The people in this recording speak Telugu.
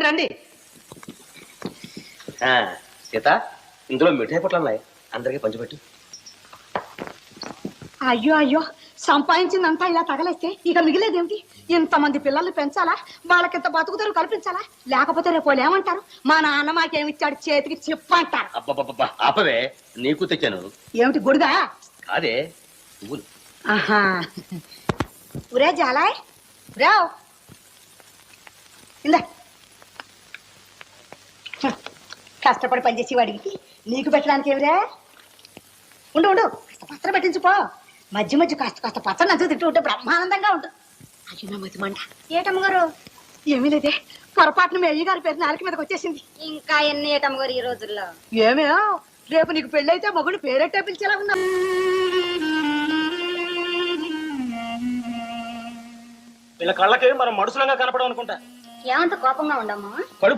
రండి. సీత, ఇందులో మిఠాయి పొట్లు ఉన్నాయి, అందరికీ పంచిపెట్టు. అయ్యో అయ్యో, సంపాదించిందంతా ఇలా తగలేస్తే ఇక మిగిలేదేమిటి? ఇంతమంది పిల్లల్ని పెంచాలా, వాళ్ళకింత బతుకుతారు కల్పించాలా? లేకపోతే రేపు వాళ్ళు ఏమంటారు? మా నాన్న మాకేమిచ్చాడు చేతికి చెప్పంటారు. అబ్బబ్బబ్బా, ఆపవే, నీకు తెచ్చాను. ఏమిటి గుడిగా? కాదే, పువ్వులు. ఆహా, ఉరే జాలాయ్ రావు ఇందా. కష్టపడి పనిచేసి వాడికి నీకు పెట్టడానికి ఏమిరా? ఉండు ఉండు, కాస్త పచ్చడి పెట్టించుకో. మధ్య మధ్య కాస్త కాస్త పచ్చడి నచ్చ తింటూ ఉంటే బ్రహ్మానందంగా ఉంటుంది. అయ్యో నా మధ్య మంట. ఏటమ్మగారు? ఏమీ లేదే, పొరపాటున మీ అయ్యగారి పేరు నాలుక మీదకి వచ్చేసింది. ఇంకా ఎన్ని ఏటమ్మగారు ఈ రోజుల్లో? ఏమే, రేపు నీకు పెళ్ళైతే మగుడు పేరెట్టే పిలిచేలా ఉన్నా. వీళ్ళ కళ్ళకి మనం మనుషులంగా కనపడం అనుకుంటా. ఏమంత కోపంగా ఉండమ్మా? కడుపు